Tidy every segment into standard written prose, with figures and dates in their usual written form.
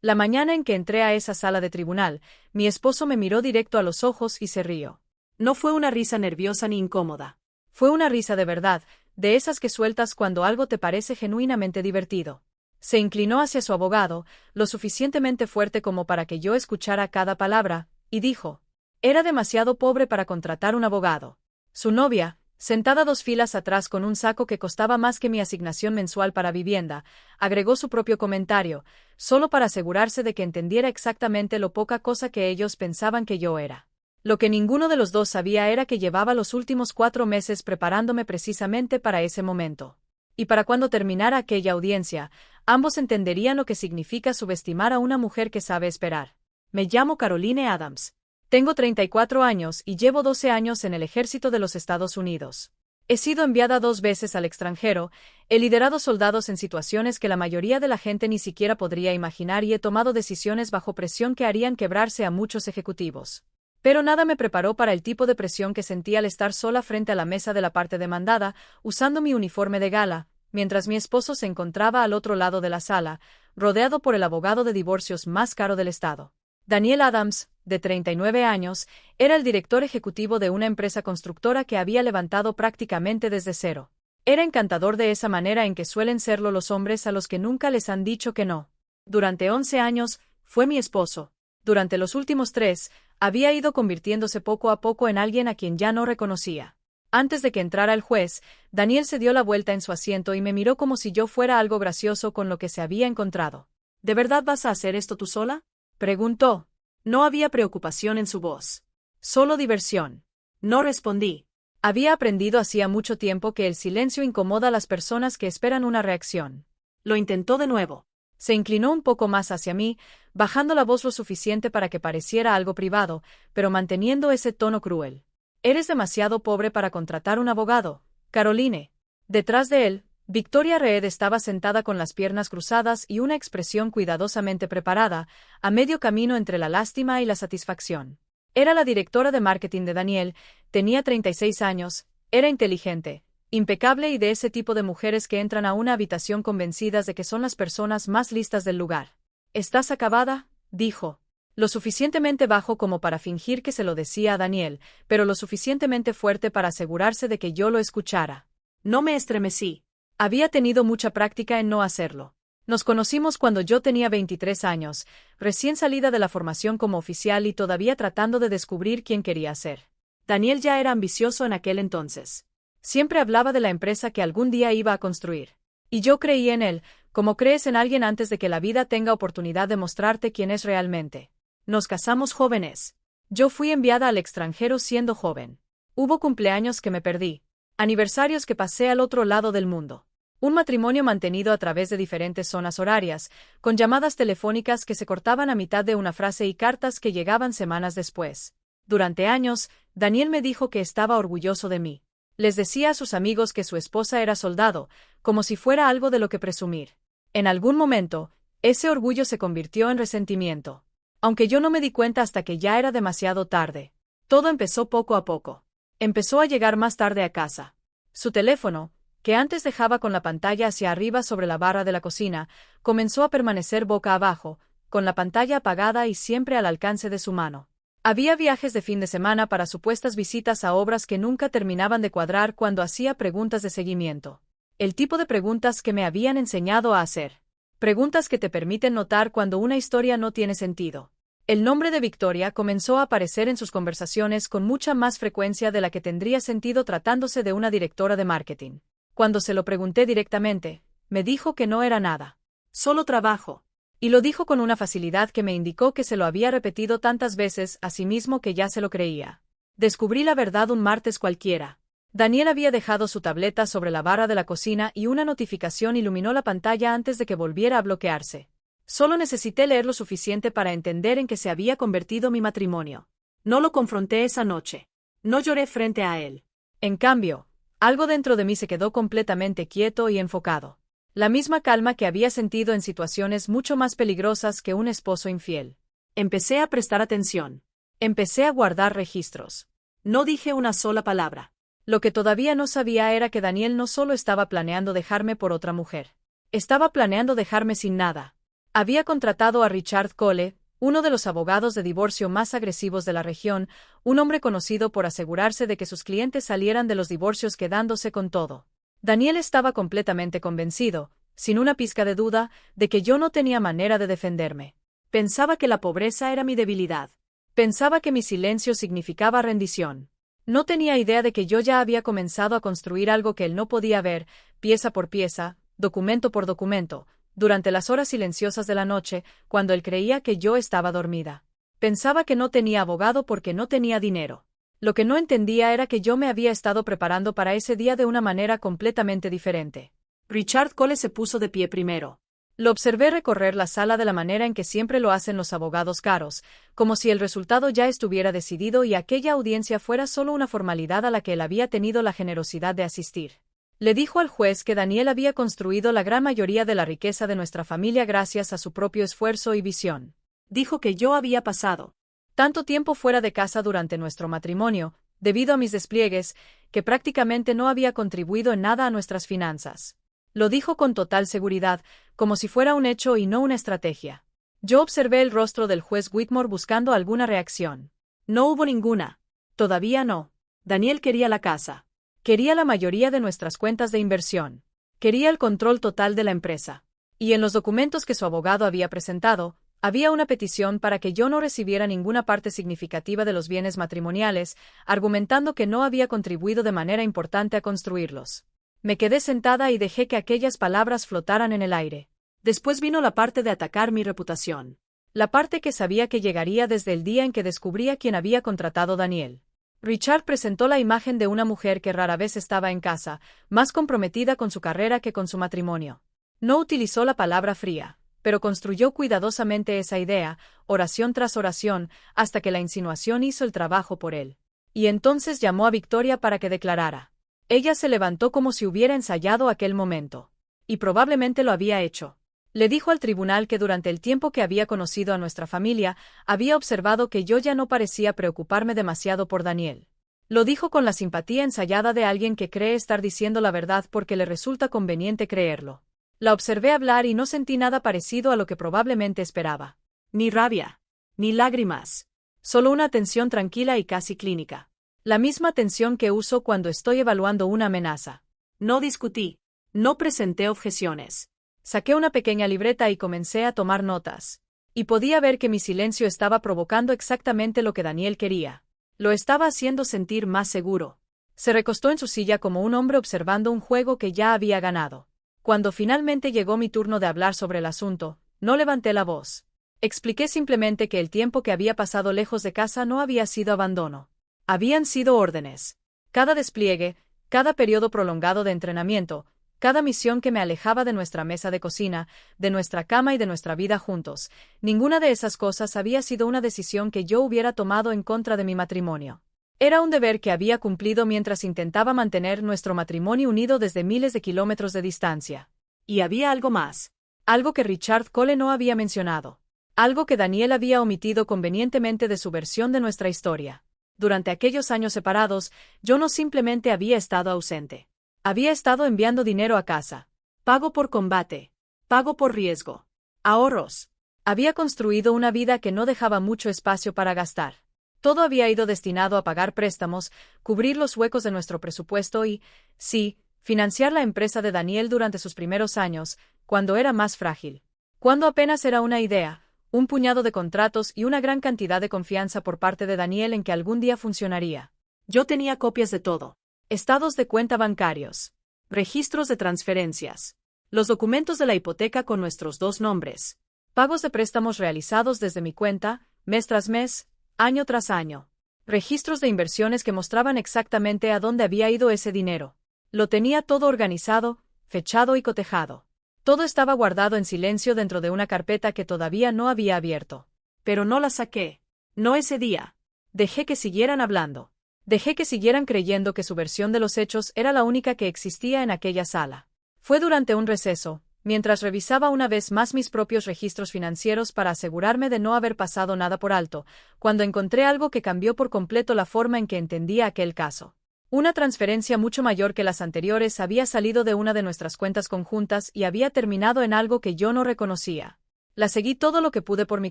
La mañana en que entré a esa sala de tribunal, mi esposo me miró directo a los ojos y se rió. No fue una risa nerviosa ni incómoda. Fue una risa de verdad, de esas que sueltas cuando algo te parece genuinamente divertido. Se inclinó hacia su abogado, lo suficientemente fuerte como para que yo escuchara cada palabra, y dijo: era demasiado pobre para contratar un abogado. Su novia, sentada 2 filas atrás con un saco que costaba más que mi asignación mensual para vivienda, agregó su propio comentario, solo para asegurarse de que entendiera exactamente lo poca cosa que ellos pensaban que yo era. Lo que ninguno de los dos sabía era que llevaba los últimos 4 meses preparándome precisamente para ese momento. Y para cuando terminara aquella audiencia, ambos entenderían lo que significa subestimar a una mujer que sabe esperar. Me llamo Caroline Adams. Tengo 34 años y llevo 12 años en el ejército de los Estados Unidos. He sido enviada 2 veces al extranjero, he liderado soldados en situaciones que la mayoría de la gente ni siquiera podría imaginar y he tomado decisiones bajo presión que harían quebrarse a muchos ejecutivos. Pero nada me preparó para el tipo de presión que sentí al estar sola frente a la mesa de la parte demandada, usando mi uniforme de gala, mientras mi esposo se encontraba al otro lado de la sala, rodeado por el abogado de divorcios más caro del estado. Daniel Adams, de 39 años, era el director ejecutivo de una empresa constructora que había levantado prácticamente desde cero. Era encantador de esa manera en que suelen serlo los hombres a los que nunca les han dicho que no. Durante 11 años, fue mi esposo. Durante los últimos 3, había ido convirtiéndose poco a poco en alguien a quien ya no reconocía. Antes de que entrara el juez, Daniel se dio la vuelta en su asiento y me miró como si yo fuera algo gracioso con lo que se había encontrado. ¿De verdad vas a hacer esto tú sola?, preguntó. No había preocupación en su voz. Solo diversión. No respondí. Había aprendido hacía mucho tiempo que el silencio incomoda a las personas que esperan una reacción. Lo intentó de nuevo. Se inclinó un poco más hacia mí, bajando la voz lo suficiente para que pareciera algo privado, pero manteniendo ese tono cruel. Eres demasiado pobre para contratar un abogado, Caroline. Detrás de él, Victoria Reed estaba sentada con las piernas cruzadas y una expresión cuidadosamente preparada, a medio camino entre la lástima y la satisfacción. Era la directora de marketing de Daniel, tenía 36 años, era inteligente, impecable y de ese tipo de mujeres que entran a una habitación convencidas de que son las personas más listas del lugar. ¿Estás acabada?, dijo. Lo suficientemente bajo como para fingir que se lo decía a Daniel, pero lo suficientemente fuerte para asegurarse de que yo lo escuchara. No me estremecí. Había tenido mucha práctica en no hacerlo. Nos conocimos cuando yo tenía 23 años, recién salida de la formación como oficial y todavía tratando de descubrir quién quería ser. Daniel ya era ambicioso en aquel entonces. Siempre hablaba de la empresa que algún día iba a construir. Y yo creí en él, como crees en alguien antes de que la vida tenga oportunidad de mostrarte quién es realmente. Nos casamos jóvenes. Yo fui enviada al extranjero siendo joven. Hubo cumpleaños que me perdí, aniversarios que pasé al otro lado del mundo. Un matrimonio mantenido a través de diferentes zonas horarias, con llamadas telefónicas que se cortaban a mitad de una frase y cartas que llegaban semanas después. Durante años, Daniel me dijo que estaba orgulloso de mí. Les decía a sus amigos que su esposa era soldado, como si fuera algo de lo que presumir. En algún momento, ese orgullo se convirtió en resentimiento. Aunque yo no me di cuenta hasta que ya era demasiado tarde. Todo empezó poco a poco. Empezó a llegar más tarde a casa. Su teléfono, que antes dejaba con la pantalla hacia arriba sobre la barra de la cocina, comenzó a permanecer boca abajo, con la pantalla apagada y siempre al alcance de su mano. Había viajes de fin de semana para supuestas visitas a obras que nunca terminaban de cuadrar cuando hacía preguntas de seguimiento. El tipo de preguntas que me habían enseñado a hacer. Preguntas que te permiten notar cuando una historia no tiene sentido. El nombre de Victoria comenzó a aparecer en sus conversaciones con mucha más frecuencia de la que tendría sentido tratándose de una directora de marketing. Cuando se lo pregunté directamente, me dijo que no era nada. Solo trabajo. Y lo dijo con una facilidad que me indicó que se lo había repetido tantas veces a sí mismo que ya se lo creía. Descubrí la verdad un martes cualquiera. Daniel había dejado su tableta sobre la barra de la cocina y una notificación iluminó la pantalla antes de que volviera a bloquearse. Solo necesité leer lo suficiente para entender en qué se había convertido mi matrimonio. No lo confronté esa noche. No lloré frente a él. En cambio, algo dentro de mí se quedó completamente quieto y enfocado. La misma calma que había sentido en situaciones mucho más peligrosas que un esposo infiel. Empecé a prestar atención. Empecé a guardar registros. No dije una sola palabra. Lo que todavía no sabía era que Daniel no solo estaba planeando dejarme por otra mujer. Estaba planeando dejarme sin nada. Había contratado a Richard Cole, uno de los abogados de divorcio más agresivos de la región, un hombre conocido por asegurarse de que sus clientes salieran de los divorcios quedándose con todo. Daniel estaba completamente convencido, sin una pizca de duda, de que yo no tenía manera de defenderme. Pensaba que la pobreza era mi debilidad. Pensaba que mi silencio significaba rendición. No tenía idea de que yo ya había comenzado a construir algo que él no podía ver, pieza por pieza, documento por documento, durante las horas silenciosas de la noche, cuando él creía que yo estaba dormida. Pensaba que no tenía abogado porque no tenía dinero. Lo que no entendía era que yo me había estado preparando para ese día de una manera completamente diferente. Richard Cole se puso de pie primero. Lo observé recorrer la sala de la manera en que siempre lo hacen los abogados caros, como si el resultado ya estuviera decidido y aquella audiencia fuera solo una formalidad a la que él había tenido la generosidad de asistir. Le dijo al juez que Daniel había construido la gran mayoría de la riqueza de nuestra familia gracias a su propio esfuerzo y visión. Dijo que yo había pasado tanto tiempo fuera de casa durante nuestro matrimonio, debido a mis despliegues, que prácticamente no había contribuido en nada a nuestras finanzas. Lo dijo con total seguridad, como si fuera un hecho y no una estrategia. Yo observé el rostro del juez Whitmore buscando alguna reacción. No hubo ninguna. Todavía no. Daniel quería la casa. Quería la mayoría de nuestras cuentas de inversión. Quería el control total de la empresa. Y en los documentos que su abogado había presentado, había una petición para que yo no recibiera ninguna parte significativa de los bienes matrimoniales, argumentando que no había contribuido de manera importante a construirlos. Me quedé sentada y dejé que aquellas palabras flotaran en el aire. Después vino la parte de atacar mi reputación. La parte que sabía que llegaría desde el día en que descubrí a quien había contratado Daniel. Richard presentó la imagen de una mujer que rara vez estaba en casa, más comprometida con su carrera que con su matrimonio. No utilizó la palabra fría, pero construyó cuidadosamente esa idea, oración tras oración, hasta que la insinuación hizo el trabajo por él. Y entonces llamó a Victoria para que declarara. Ella se levantó como si hubiera ensayado aquel momento. Y probablemente lo había hecho. Le dijo al tribunal que durante el tiempo que había conocido a nuestra familia, había observado que yo ya no parecía preocuparme demasiado por Daniel. Lo dijo con la simpatía ensayada de alguien que cree estar diciendo la verdad porque le resulta conveniente creerlo. La observé hablar y no sentí nada parecido a lo que probablemente esperaba. Ni rabia, ni lágrimas. Solo una tensión tranquila y casi clínica. La misma tensión que uso cuando estoy evaluando una amenaza. No discutí. No presenté objeciones. Saqué una pequeña libreta y comencé a tomar notas. Y podía ver que mi silencio estaba provocando exactamente lo que Daniel quería. Lo estaba haciendo sentir más seguro. Se recostó en su silla como un hombre observando un juego que ya había ganado. Cuando finalmente llegó mi turno de hablar sobre el asunto, no levanté la voz. Expliqué simplemente que el tiempo que había pasado lejos de casa no había sido abandono. Habían sido órdenes. Cada despliegue, cada periodo prolongado de entrenamiento, cada misión que me alejaba de nuestra mesa de cocina, de nuestra cama y de nuestra vida juntos, ninguna de esas cosas había sido una decisión que yo hubiera tomado en contra de mi matrimonio. Era un deber que había cumplido mientras intentaba mantener nuestro matrimonio unido desde miles de kilómetros de distancia. Y había algo más. Algo que Richard Cole no había mencionado. Algo que Daniel había omitido convenientemente de su versión de nuestra historia. Durante aquellos años separados, yo no simplemente había estado ausente. Había estado enviando dinero a casa. Pago por combate. Pago por riesgo. Ahorros. Había construido una vida que no dejaba mucho espacio para gastar. Todo había ido destinado a pagar préstamos, cubrir los huecos de nuestro presupuesto y, sí, financiar la empresa de Daniel durante sus primeros años, cuando era más frágil. Cuando apenas era una idea, un puñado de contratos y una gran cantidad de confianza por parte de Daniel en que algún día funcionaría. Yo tenía copias de todo. Estados de cuenta bancarios. Registros de transferencias. Los documentos de la hipoteca con nuestros 2 nombres. Pagos de préstamos realizados desde mi cuenta, mes tras mes, año tras año. Registros de inversiones que mostraban exactamente a dónde había ido ese dinero. Lo tenía todo organizado, fechado y cotejado. Todo estaba guardado en silencio dentro de una carpeta que todavía no había abierto. Pero no la saqué. No ese día. Dejé que siguieran hablando. Dejé que siguieran creyendo que su versión de los hechos era la única que existía en aquella sala. Fue durante un receso, mientras revisaba una vez más mis propios registros financieros para asegurarme de no haber pasado nada por alto, cuando encontré algo que cambió por completo la forma en que entendía aquel caso. Una transferencia mucho mayor que las anteriores había salido de una de nuestras cuentas conjuntas y había terminado en algo que yo no reconocía. La seguí todo lo que pude por mi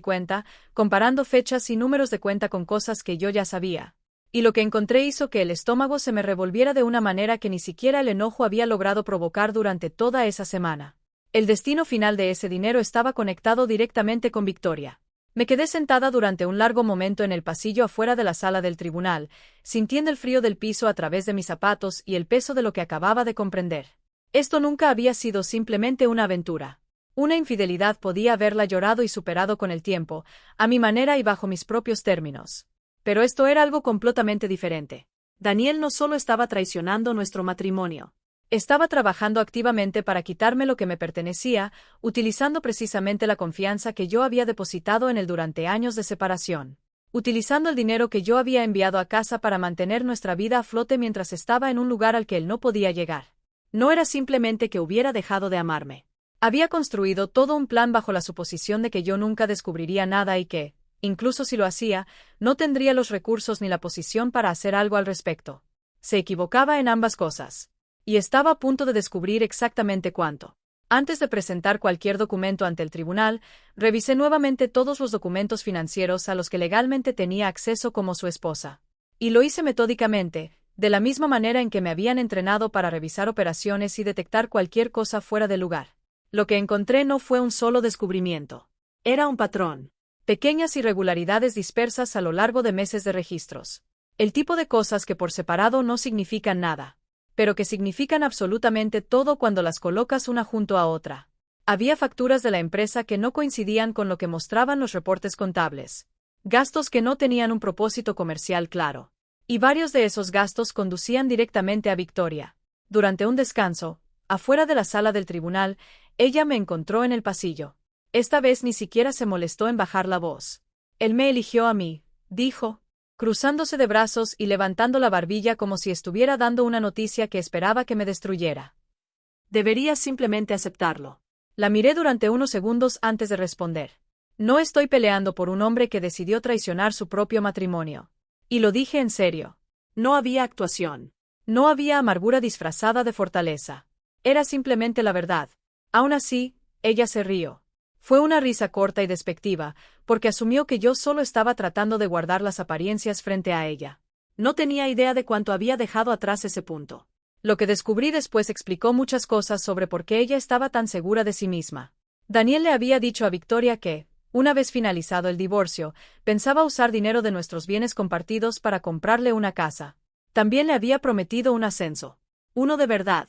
cuenta, comparando fechas y números de cuenta con cosas que yo ya sabía. Y lo que encontré hizo que el estómago se me revolviera de una manera que ni siquiera el enojo había logrado provocar durante toda esa semana. El destino final de ese dinero estaba conectado directamente con Victoria. Me quedé sentada durante un largo momento en el pasillo afuera de la sala del tribunal, sintiendo el frío del piso a través de mis zapatos y el peso de lo que acababa de comprender. Esto nunca había sido simplemente una aventura. Una infidelidad podía haberla llorado y superado con el tiempo, a mi manera y bajo mis propios términos. Pero esto era algo completamente diferente. Daniel no solo estaba traicionando nuestro matrimonio. Estaba trabajando activamente para quitarme lo que me pertenecía, utilizando precisamente la confianza que yo había depositado en él durante años de separación. Utilizando el dinero que yo había enviado a casa para mantener nuestra vida a flote mientras estaba en un lugar al que él no podía llegar. No era simplemente que hubiera dejado de amarme. Había construido todo un plan bajo la suposición de que yo nunca descubriría nada y que, incluso si lo hacía, no tendría los recursos ni la posición para hacer algo al respecto. Se equivocaba en ambas cosas. Y estaba a punto de descubrir exactamente cuánto. Antes de presentar cualquier documento ante el tribunal, revisé nuevamente todos los documentos financieros a los que legalmente tenía acceso como su esposa. Y lo hice metódicamente, de la misma manera en que me habían entrenado para revisar operaciones y detectar cualquier cosa fuera de lugar. Lo que encontré no fue un solo descubrimiento. Era un patrón. Pequeñas irregularidades dispersas a lo largo de meses de registros. El tipo de cosas que por separado no significan nada, pero que significan absolutamente todo cuando las colocas una junto a otra. Había facturas de la empresa que no coincidían con lo que mostraban los reportes contables. Gastos que no tenían un propósito comercial claro. Y varios de esos gastos conducían directamente a Victoria. Durante un descanso, afuera de la sala del tribunal, ella me encontró en el pasillo. Esta vez ni siquiera se molestó en bajar la voz. Él me eligió a mí, dijo, cruzándose de brazos y levantando la barbilla como si estuviera dando una noticia que esperaba que me destruyera. Deberías simplemente aceptarlo. La miré durante unos segundos antes de responder. No estoy peleando por un hombre que decidió traicionar su propio matrimonio. Y lo dije en serio. No había actuación. No había amargura disfrazada de fortaleza. Era simplemente la verdad. Aún así, ella se rió. Fue una risa corta y despectiva, porque asumió que yo solo estaba tratando de guardar las apariencias frente a ella. No tenía idea de cuánto había dejado atrás ese punto. Lo que descubrí después explicó muchas cosas sobre por qué ella estaba tan segura de sí misma. Daniel le había dicho a Victoria que, una vez finalizado el divorcio, pensaba usar dinero de nuestros bienes compartidos para comprarle una casa. También le había prometido un ascenso. Uno de verdad.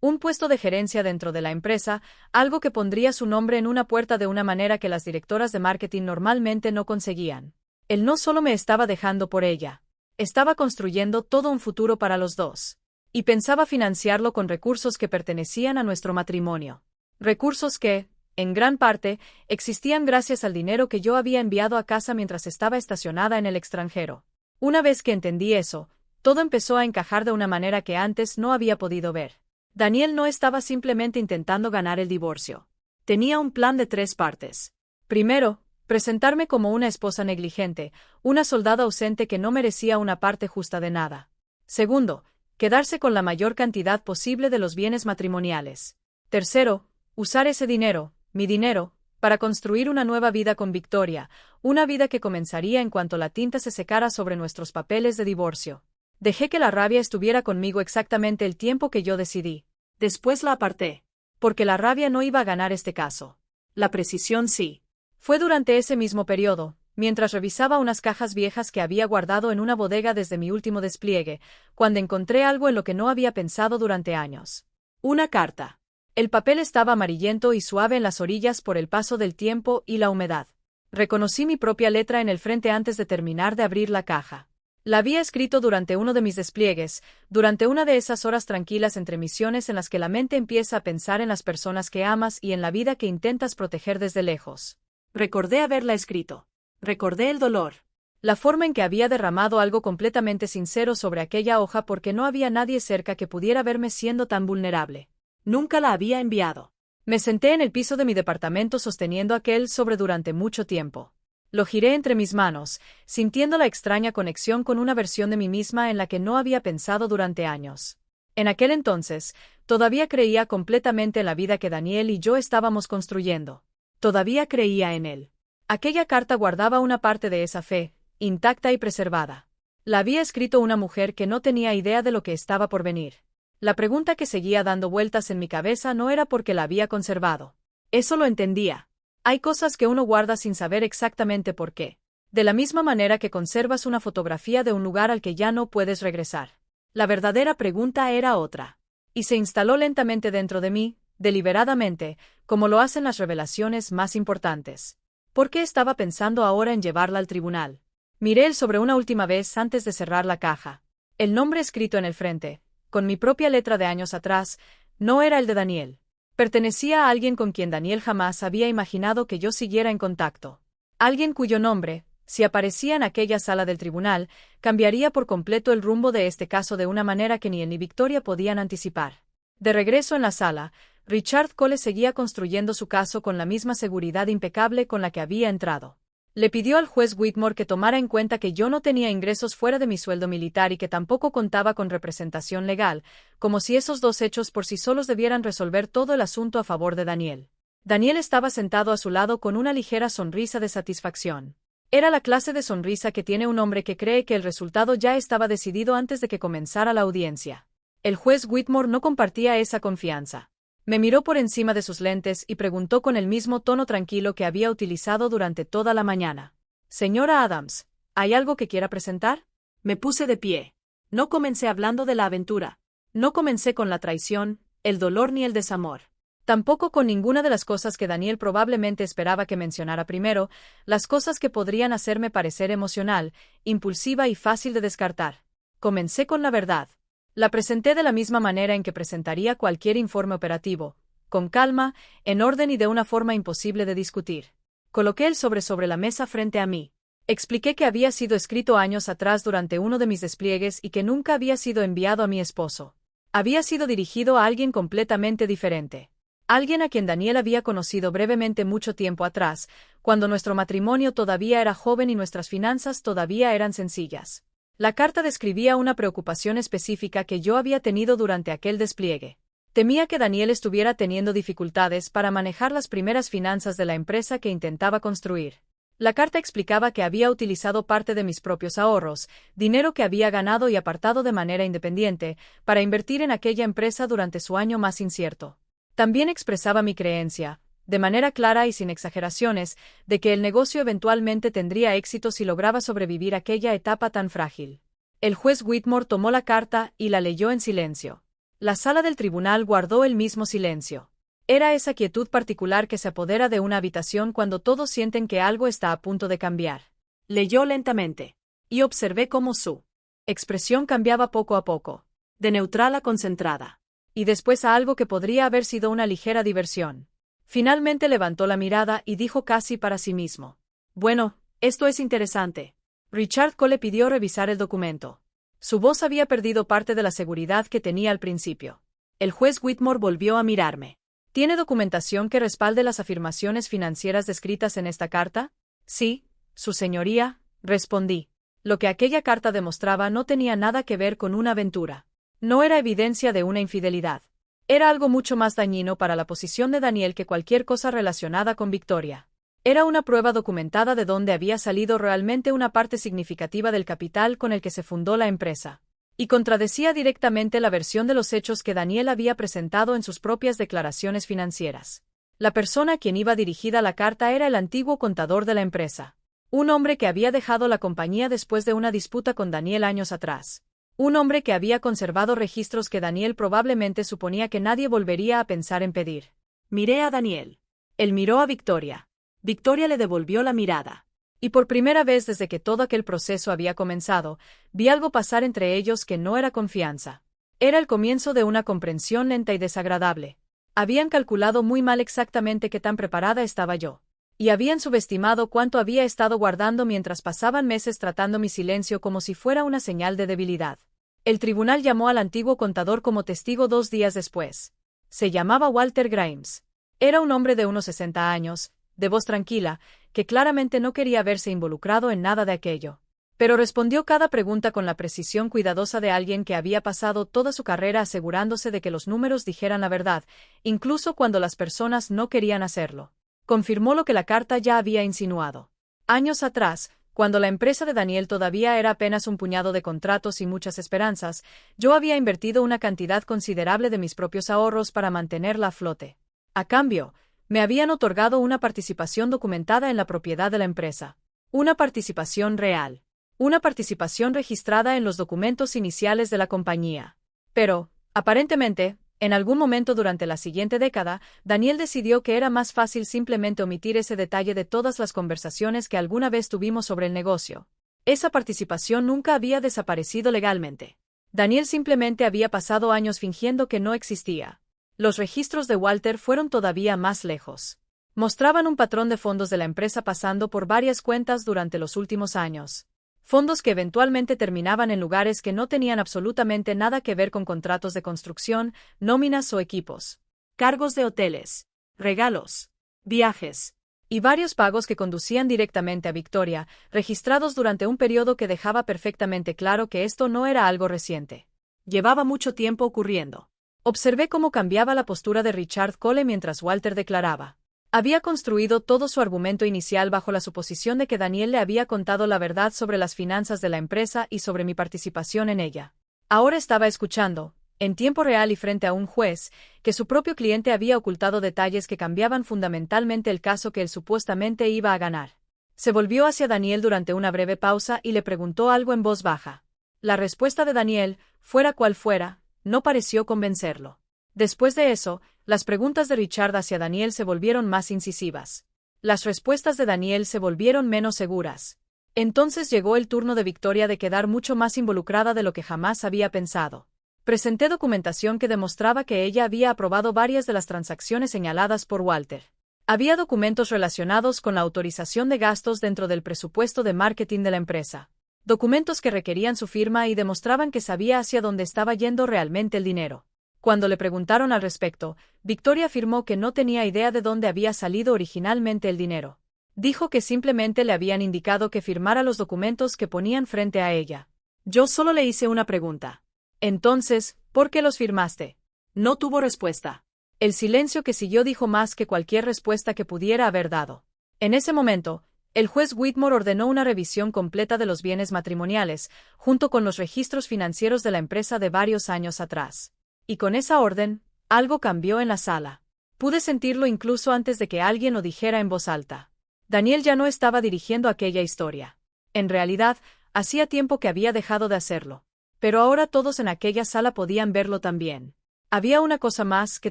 Un puesto de gerencia dentro de la empresa, algo que pondría su nombre en una puerta de una manera que las directoras de marketing normalmente no conseguían. Él no solo me estaba dejando por ella. Estaba construyendo todo un futuro para los dos. Y pensaba financiarlo con recursos que pertenecían a nuestro matrimonio. Recursos que, en gran parte, existían gracias al dinero que yo había enviado a casa mientras estaba estacionada en el extranjero. Una vez que entendí eso, todo empezó a encajar de una manera que antes no había podido ver. Daniel no estaba simplemente intentando ganar el divorcio. Tenía un plan de 3 partes. Primero, presentarme como una esposa negligente, una soldada ausente que no merecía una parte justa de nada. Segundo, quedarse con la mayor cantidad posible de los bienes matrimoniales. Tercero, usar ese dinero, mi dinero, para construir una nueva vida con Victoria, una vida que comenzaría en cuanto la tinta se secara sobre nuestros papeles de divorcio. Dejé que la rabia estuviera conmigo exactamente el tiempo que yo decidí. Después la aparté. Porque la rabia no iba a ganar este caso. La precisión sí. Fue durante ese mismo periodo, mientras revisaba unas cajas viejas que había guardado en una bodega desde mi último despliegue, cuando encontré algo en lo que no había pensado durante años. Una carta. El papel estaba amarillento y suave en las orillas por el paso del tiempo y la humedad. Reconocí mi propia letra en el frente antes de terminar de abrir la caja. La había escrito durante uno de mis despliegues, durante una de esas horas tranquilas entre misiones en las que la mente empieza a pensar en las personas que amas y en la vida que intentas proteger desde lejos. Recordé haberla escrito. Recordé el dolor. La forma en que había derramado algo completamente sincero sobre aquella hoja porque no había nadie cerca que pudiera verme siendo tan vulnerable. Nunca la había enviado. Me senté en el piso de mi departamento sosteniendo aquel sobre durante mucho tiempo. Lo giré entre mis manos, sintiendo la extraña conexión con una versión de mí misma en la que no había pensado durante años. En aquel entonces, todavía creía completamente en la vida que Daniel y yo estábamos construyendo. Todavía creía en él. Aquella carta guardaba una parte de esa fe, intacta y preservada. La había escrito una mujer que no tenía idea de lo que estaba por venir. La pregunta que seguía dando vueltas en mi cabeza no era por qué la había conservado. Eso lo entendía. Hay cosas que uno guarda sin saber exactamente por qué. De la misma manera que conservas una fotografía de un lugar al que ya no puedes regresar. La verdadera pregunta era otra. Y se instaló lentamente dentro de mí, deliberadamente, como lo hacen las revelaciones más importantes. ¿Por qué estaba pensando ahora en llevarla al tribunal? Miré el sobre una última vez antes de cerrar la caja. El nombre escrito en el frente, con mi propia letra de años atrás, no era el de Daniel. Pertenecía a alguien con quien Daniel jamás había imaginado que yo siguiera en contacto. Alguien cuyo nombre, si aparecía en aquella sala del tribunal, cambiaría por completo el rumbo de este caso de una manera que ni él ni Victoria podían anticipar. De regreso en la sala, Richard Cole seguía construyendo su caso con la misma seguridad impecable con la que había entrado. Le pidió al juez Whitmore que tomara en cuenta que yo no tenía ingresos fuera de mi sueldo militar y que tampoco contaba con representación legal, como si esos dos hechos por sí solos debieran resolver todo el asunto a favor de Daniel. Daniel estaba sentado a su lado con una ligera sonrisa de satisfacción. Era la clase de sonrisa que tiene un hombre que cree que el resultado ya estaba decidido antes de que comenzara la audiencia. El juez Whitmore no compartía esa confianza. Me miró por encima de sus lentes y preguntó con el mismo tono tranquilo que había utilizado durante toda la mañana. Señora Adams, ¿hay algo que quiera presentar? Me puse de pie. No comencé hablando de la aventura. No comencé con la traición, el dolor ni el desamor. Tampoco con ninguna de las cosas que Daniel probablemente esperaba que mencionara primero, las cosas que podrían hacerme parecer emocional, impulsiva y fácil de descartar. Comencé con la verdad. La presenté de la misma manera en que presentaría cualquier informe operativo, con calma, en orden y de una forma imposible de discutir. Coloqué el sobre la mesa frente a mí. Expliqué que había sido escrito años atrás durante uno de mis despliegues y que nunca había sido enviado a mi esposo. Había sido dirigido a alguien completamente diferente. Alguien a quien Daniel había conocido brevemente mucho tiempo atrás, cuando nuestro matrimonio todavía era joven y nuestras finanzas todavía eran sencillas. La carta describía una preocupación específica que yo había tenido durante aquel despliegue. Temía que Daniel estuviera teniendo dificultades para manejar las primeras finanzas de la empresa que intentaba construir. La carta explicaba que había utilizado parte de mis propios ahorros, dinero que había ganado y apartado de manera independiente, para invertir en aquella empresa durante su año más incierto. También expresaba mi creencia, de manera clara y sin exageraciones, de que el negocio eventualmente tendría éxito si lograba sobrevivir aquella etapa tan frágil. El juez Whitmore tomó la carta y la leyó en silencio. La sala del tribunal guardó el mismo silencio. Era esa quietud particular que se apodera de una habitación cuando todos sienten que algo está a punto de cambiar. Leyó lentamente, y observé cómo su expresión cambiaba poco a poco, de neutral a concentrada, y después a algo que podría haber sido una ligera diversión. Finalmente levantó la mirada y dijo casi para sí mismo: «Bueno, esto es interesante». Richard Cole pidió revisar el documento. Su voz había perdido parte de la seguridad que tenía al principio. El juez Whitmore volvió a mirarme. ¿Tiene documentación que respalde las afirmaciones financieras descritas en esta carta? Sí, su señoría, respondí. Lo que aquella carta demostraba no tenía nada que ver con una aventura. No era evidencia de una infidelidad. Era algo mucho más dañino para la posición de Daniel que cualquier cosa relacionada con Victoria. Era una prueba documentada de dónde había salido realmente una parte significativa del capital con el que se fundó la empresa. Y contradecía directamente la versión de los hechos que Daniel había presentado en sus propias declaraciones financieras. La persona a quien iba dirigida la carta era el antiguo contador de la empresa. Un hombre que había dejado la compañía después de una disputa con Daniel años atrás. Un hombre que había conservado registros que Daniel probablemente suponía que nadie volvería a pensar en pedir. Miré a Daniel. Él miró a Victoria. Victoria le devolvió la mirada. Y por primera vez desde que todo aquel proceso había comenzado, vi algo pasar entre ellos que no era confianza. Era el comienzo de una comprensión lenta y desagradable. Habían calculado muy mal exactamente qué tan preparada estaba yo. Y habían subestimado cuánto había estado guardando mientras pasaban meses tratando mi silencio como si fuera una señal de debilidad. El tribunal llamó al antiguo contador como testigo 2 días después. Se llamaba Walter Grimes. Era un hombre de unos 60 años, de voz tranquila, que claramente no quería verse involucrado en nada de aquello. Pero respondió cada pregunta con la precisión cuidadosa de alguien que había pasado toda su carrera asegurándose de que los números dijeran la verdad, incluso cuando las personas no querían hacerlo. Confirmó lo que la carta ya había insinuado. Años atrás, cuando la empresa de Daniel todavía era apenas un puñado de contratos y muchas esperanzas, yo había invertido una cantidad considerable de mis propios ahorros para mantenerla a flote. A cambio, me habían otorgado una participación documentada en la propiedad de la empresa. Una participación real. Una participación registrada en los documentos iniciales de la compañía. Pero, aparentemente, en algún momento durante la siguiente década, Daniel decidió que era más fácil simplemente omitir ese detalle de todas las conversaciones que alguna vez tuvimos sobre el negocio. Esa participación nunca había desaparecido legalmente. Daniel simplemente había pasado años fingiendo que no existía. Los registros de Walter fueron todavía más lejos. Mostraban un patrón de fondos de la empresa pasando por varias cuentas durante los últimos años. Fondos que eventualmente terminaban en lugares que no tenían absolutamente nada que ver con contratos de construcción, nóminas o equipos. Cargos de hoteles, regalos, viajes, y varios pagos que conducían directamente a Victoria, registrados durante un periodo que dejaba perfectamente claro que esto no era algo reciente. Llevaba mucho tiempo ocurriendo. Observé cómo cambiaba la postura de Richard Cole mientras Walter declaraba. Había construido todo su argumento inicial bajo la suposición de que Daniel le había contado la verdad sobre las finanzas de la empresa y sobre mi participación en ella. Ahora estaba escuchando, en tiempo real y frente a un juez, que su propio cliente había ocultado detalles que cambiaban fundamentalmente el caso que él supuestamente iba a ganar. Se volvió hacia Daniel durante una breve pausa y le preguntó algo en voz baja. La respuesta de Daniel, fuera cual fuera, no pareció convencerlo. Después de eso, las preguntas de Richard hacia Daniel se volvieron más incisivas. Las respuestas de Daniel se volvieron menos seguras. Entonces llegó el turno de Victoria de quedar mucho más involucrada de lo que jamás había pensado. Presenté documentación que demostraba que ella había aprobado varias de las transacciones señaladas por Walter. Había documentos relacionados con la autorización de gastos dentro del presupuesto de marketing de la empresa. Documentos que requerían su firma y demostraban que sabía hacia dónde estaba yendo realmente el dinero. Cuando le preguntaron al respecto, Victoria afirmó que no tenía idea de dónde había salido originalmente el dinero. Dijo que simplemente le habían indicado que firmara los documentos que ponían frente a ella. Yo solo le hice una pregunta. Entonces, ¿por qué los firmaste? No tuvo respuesta. El silencio que siguió dijo más que cualquier respuesta que pudiera haber dado. En ese momento, el juez Whitmore ordenó una revisión completa de los bienes matrimoniales, junto con los registros financieros de la empresa de varios años atrás. Y con esa orden, algo cambió en la sala. Pude sentirlo incluso antes de que alguien lo dijera en voz alta. Daniel ya no estaba dirigiendo aquella historia. En realidad, hacía tiempo que había dejado de hacerlo. Pero ahora todos en aquella sala podían verlo también. Había una cosa más que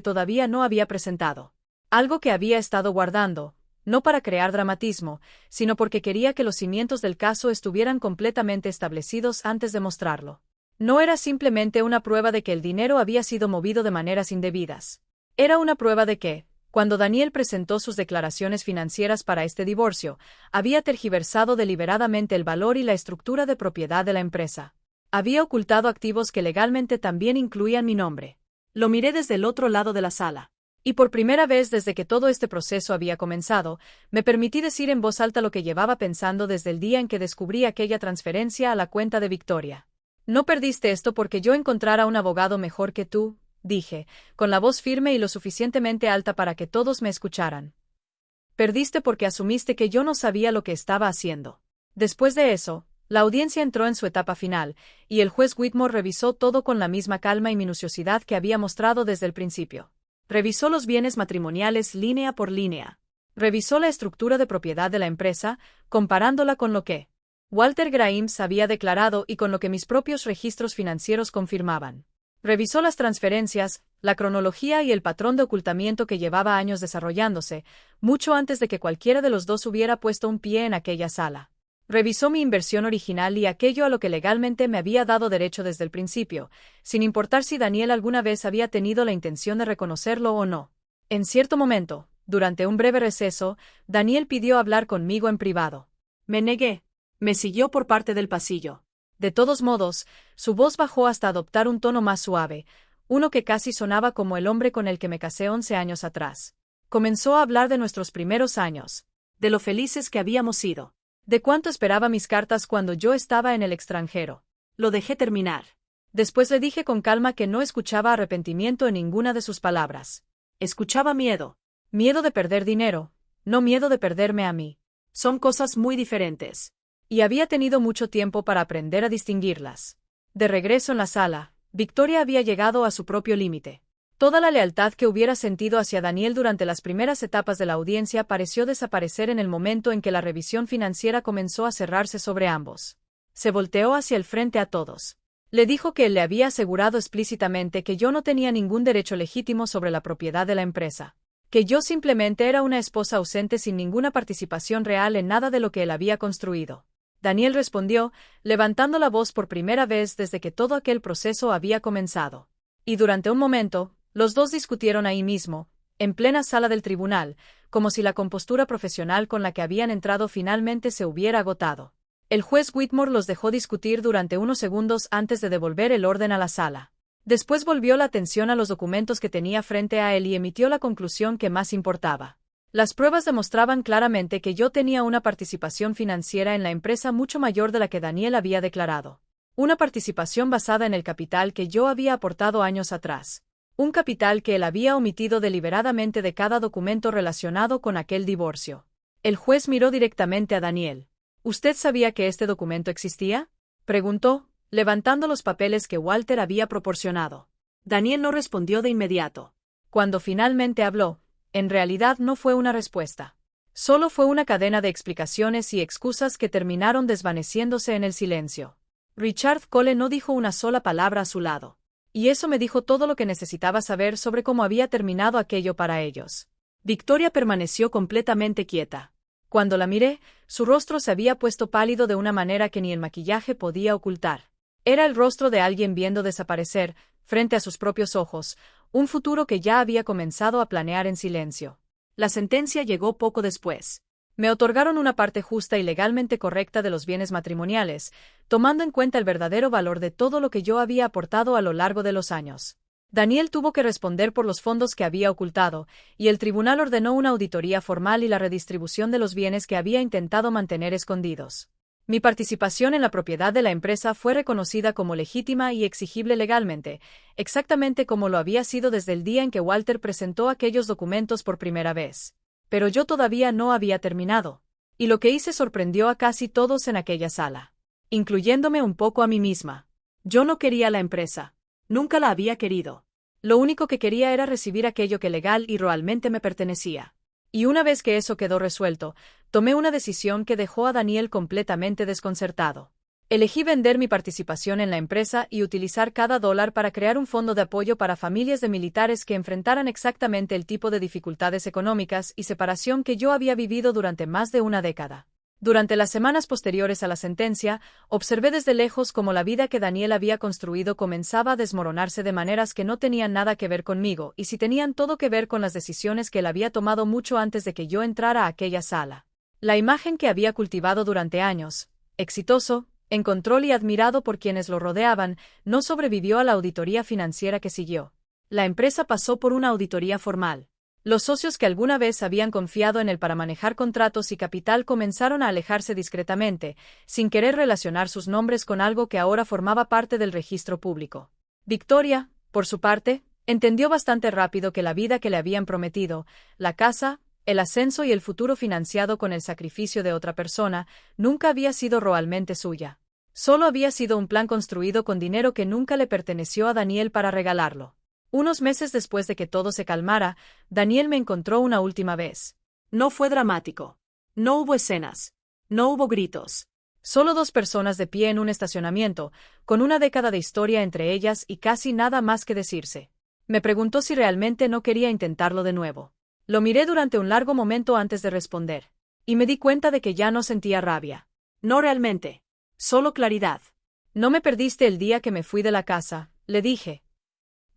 todavía no había presentado. Algo que había estado guardando, no para crear dramatismo, sino porque quería que los cimientos del caso estuvieran completamente establecidos antes de mostrarlo. No era simplemente una prueba de que el dinero había sido movido de maneras indebidas. Era una prueba de que, cuando Daniel presentó sus declaraciones financieras para este divorcio, había tergiversado deliberadamente el valor y la estructura de propiedad de la empresa. Había ocultado activos que legalmente también incluían mi nombre. Lo miré desde el otro lado de la sala. Y por primera vez desde que todo este proceso había comenzado, me permití decir en voz alta lo que llevaba pensando desde el día en que descubrí aquella transferencia a la cuenta de Victoria. No perdiste esto porque yo encontrara un abogado mejor que tú, dije, con la voz firme y lo suficientemente alta para que todos me escucharan. Perdiste porque asumiste que yo no sabía lo que estaba haciendo. Después de eso, la audiencia entró en su etapa final, y el juez Whitmore revisó todo con la misma calma y minuciosidad que había mostrado desde el principio. Revisó los bienes matrimoniales línea por línea. Revisó la estructura de propiedad de la empresa, comparándola con lo que Walter Grimes había declarado y con lo que mis propios registros financieros confirmaban. Revisó las transferencias, la cronología y el patrón de ocultamiento que llevaba años desarrollándose, mucho antes de que cualquiera de los dos hubiera puesto un pie en aquella sala. Revisó mi inversión original y aquello a lo que legalmente me había dado derecho desde el principio, sin importar si Daniel alguna vez había tenido la intención de reconocerlo o no. En cierto momento, durante un breve receso, Daniel pidió hablar conmigo en privado. Me negué. Me siguió por parte del pasillo. De todos modos, su voz bajó hasta adoptar un tono más suave, uno que casi sonaba como el hombre con el que me casé 11 años atrás. Comenzó a hablar de nuestros primeros años, de lo felices que habíamos sido, de cuánto esperaba mis cartas cuando yo estaba en el extranjero. Lo dejé terminar. Después le dije con calma que no escuchaba arrepentimiento en ninguna de sus palabras. Escuchaba miedo. Miedo de perder dinero, no miedo de perderme a mí. Son cosas muy diferentes. Y había tenido mucho tiempo para aprender a distinguirlas. De regreso en la sala, Victoria había llegado a su propio límite. Toda la lealtad que hubiera sentido hacia Daniel durante las primeras etapas de la audiencia pareció desaparecer en el momento en que la revisión financiera comenzó a cerrarse sobre ambos. Se volteó hacia el frente a todos. Le dijo que él le había asegurado explícitamente que yo no tenía ningún derecho legítimo sobre la propiedad de la empresa, que yo simplemente era una esposa ausente sin ninguna participación real en nada de lo que él había construido. Daniel respondió, levantando la voz por primera vez desde que todo aquel proceso había comenzado. Y durante un momento, los dos discutieron ahí mismo, en plena sala del tribunal, como si la compostura profesional con la que habían entrado finalmente se hubiera agotado. El juez Whitmore los dejó discutir durante unos segundos antes de devolver el orden a la sala. Después volvió la atención a los documentos que tenía frente a él y emitió la conclusión que más importaba. Las pruebas demostraban claramente que yo tenía una participación financiera en la empresa mucho mayor de la que Daniel había declarado. Una participación basada en el capital que yo había aportado años atrás. Un capital que él había omitido deliberadamente de cada documento relacionado con aquel divorcio. El juez miró directamente a Daniel. ¿Usted sabía que este documento existía?, preguntó, levantando los papeles que Walter había proporcionado. Daniel no respondió de inmediato. Cuando finalmente habló, en realidad no fue una respuesta. Solo fue una cadena de explicaciones y excusas que terminaron desvaneciéndose en el silencio. Richard Cole no dijo una sola palabra a su lado. Y eso me dijo todo lo que necesitaba saber sobre cómo había terminado aquello para ellos. Victoria permaneció completamente quieta. Cuando la miré, su rostro se había puesto pálido de una manera que ni el maquillaje podía ocultar. Era el rostro de alguien viendo desaparecer, frente a sus propios ojos, un futuro que ya había comenzado a planear en silencio. La sentencia llegó poco después. Me otorgaron una parte justa y legalmente correcta de los bienes matrimoniales, tomando en cuenta el verdadero valor de todo lo que yo había aportado a lo largo de los años. Daniel tuvo que responder por los fondos que había ocultado, y el tribunal ordenó una auditoría formal y la redistribución de los bienes que había intentado mantener escondidos. Mi participación en la propiedad de la empresa fue reconocida como legítima y exigible legalmente, exactamente como lo había sido desde el día en que Walter presentó aquellos documentos por primera vez. Pero yo todavía no había terminado, y lo que hice sorprendió a casi todos en aquella sala, incluyéndome un poco a mí misma. Yo no quería la empresa. Nunca la había querido. Lo único que quería era recibir aquello que legal y realmente me pertenecía. Y una vez que eso quedó resuelto, tomé una decisión que dejó a Daniel completamente desconcertado. Elegí vender mi participación en la empresa y utilizar cada dólar para crear un fondo de apoyo para familias de militares que enfrentaran exactamente el tipo de dificultades económicas y separación que yo había vivido durante más de una década. Durante las semanas posteriores a la sentencia, observé desde lejos cómo la vida que Daniel había construido comenzaba a desmoronarse de maneras que no tenían nada que ver conmigo y si tenían todo que ver con las decisiones que él había tomado mucho antes de que yo entrara a aquella sala. La imagen que había cultivado durante años, exitoso, en control y admirado por quienes lo rodeaban, no sobrevivió a la auditoría financiera que siguió. La empresa pasó por una auditoría formal. Los socios que alguna vez habían confiado en él para manejar contratos y capital comenzaron a alejarse discretamente, sin querer relacionar sus nombres con algo que ahora formaba parte del registro público. Victoria, por su parte, entendió bastante rápido que la vida que le habían prometido, la casa, el ascenso y el futuro financiado con el sacrificio de otra persona, nunca había sido realmente suya. Solo había sido un plan construido con dinero que nunca le perteneció a Daniel para regalarlo. Unos meses después de que todo se calmara, Daniel me encontró una última vez. No fue dramático. No hubo escenas. No hubo gritos. Solo dos personas de pie en un estacionamiento, con una década de historia entre ellas y casi nada más que decirse. Me preguntó si realmente no quería intentarlo de nuevo. Lo miré durante un largo momento antes de responder. Y me di cuenta de que ya no sentía rabia. No realmente. Solo claridad. No me perdiste el día que me fui de la casa, le dije.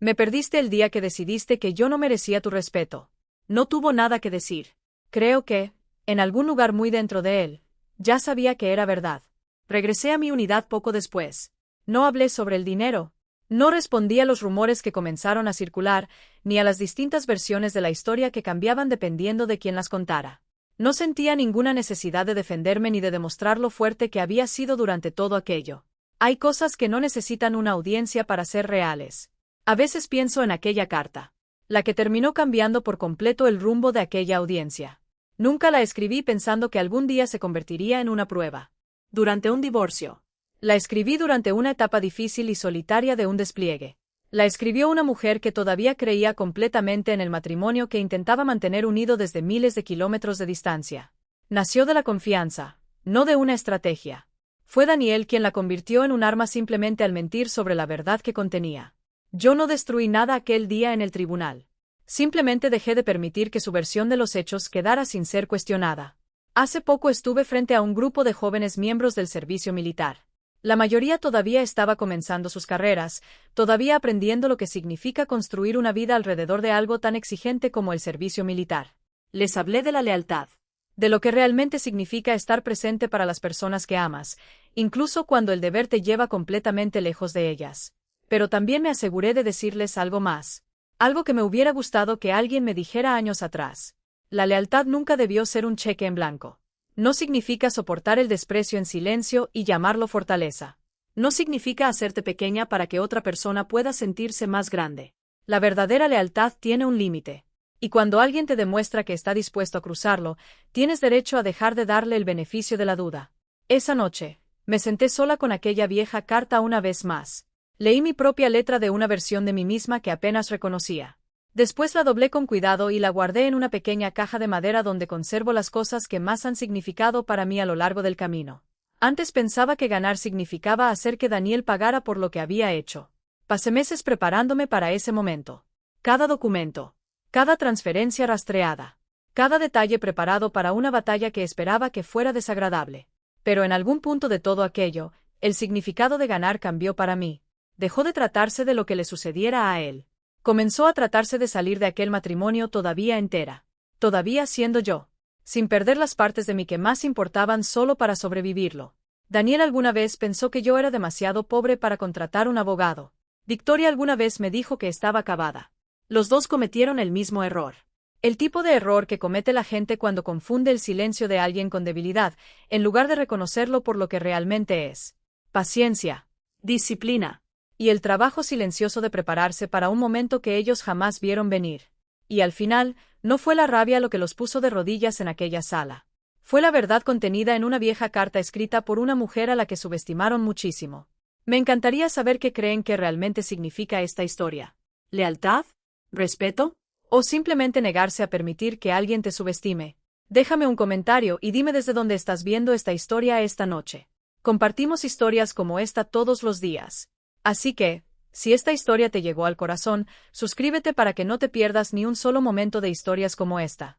Me perdiste el día que decidiste que yo no merecía tu respeto. No tuvo nada que decir. Creo que, en algún lugar muy dentro de él, ya sabía que era verdad. Regresé a mi unidad poco después. No hablé sobre el dinero. No respondí a los rumores que comenzaron a circular, ni a las distintas versiones de la historia que cambiaban dependiendo de quién las contara. No sentía ninguna necesidad de defenderme ni de demostrar lo fuerte que había sido durante todo aquello. Hay cosas que no necesitan una audiencia para ser reales. A veces pienso en aquella carta, la que terminó cambiando por completo el rumbo de aquella audiencia. Nunca la escribí pensando que algún día se convertiría en una prueba. Durante un divorcio. La escribí durante una etapa difícil y solitaria de un despliegue. La escribió una mujer que todavía creía completamente en el matrimonio que intentaba mantener unido desde miles de kilómetros de distancia. Nació de la confianza, no de una estrategia. Fue Daniel quien la convirtió en un arma simplemente al mentir sobre la verdad que contenía. Yo no destruí nada aquel día en el tribunal. Simplemente dejé de permitir que su versión de los hechos quedara sin ser cuestionada. Hace poco estuve frente a un grupo de jóvenes miembros del servicio militar. La mayoría todavía estaba comenzando sus carreras, todavía aprendiendo lo que significa construir una vida alrededor de algo tan exigente como el servicio militar. Les hablé de la lealtad. De lo que realmente significa estar presente para las personas que amas, incluso cuando el deber te lleva completamente lejos de ellas. Pero también me aseguré de decirles algo más. Algo que me hubiera gustado que alguien me dijera años atrás. La lealtad nunca debió ser un cheque en blanco. No significa soportar el desprecio en silencio y llamarlo fortaleza. No significa hacerte pequeña para que otra persona pueda sentirse más grande. La verdadera lealtad tiene un límite. Y cuando alguien te demuestra que está dispuesto a cruzarlo, tienes derecho a dejar de darle el beneficio de la duda. Esa noche, me senté sola con aquella vieja carta una vez más. Leí mi propia letra de una versión de mí misma que apenas reconocía. Después la doblé con cuidado y la guardé en una pequeña caja de madera donde conservo las cosas que más han significado para mí a lo largo del camino. Antes pensaba que ganar significaba hacer que Daniel pagara por lo que había hecho. Pasé meses preparándome para ese momento. Cada documento, cada transferencia rastreada, cada detalle preparado para una batalla que esperaba que fuera desagradable. Pero en algún punto de todo aquello, el significado de ganar cambió para mí. Dejó de tratarse de lo que le sucediera a él. Comenzó a tratarse de salir de aquel matrimonio todavía entera. Todavía siendo yo. Sin perder las partes de mí que más importaban solo para sobrevivirlo. Daniel alguna vez pensó que yo era demasiado pobre para contratar un abogado. Victoria alguna vez me dijo que estaba acabada. Los dos cometieron el mismo error. El tipo de error que comete la gente cuando confunde el silencio de alguien con debilidad, en lugar de reconocerlo por lo que realmente es. Paciencia. Disciplina. Y el trabajo silencioso de prepararse para un momento que ellos jamás vieron venir. Y al final, no fue la rabia lo que los puso de rodillas en aquella sala. Fue la verdad contenida en una vieja carta escrita por una mujer a la que subestimaron muchísimo. Me encantaría saber qué creen que realmente significa esta historia. ¿Lealtad? ¿Respeto? ¿O simplemente negarse a permitir que alguien te subestime? Déjame un comentario y dime desde dónde estás viendo esta historia esta noche. Compartimos historias como esta todos los días. Así que, si esta historia te llegó al corazón, suscríbete para que no te pierdas ni un solo momento de historias como esta.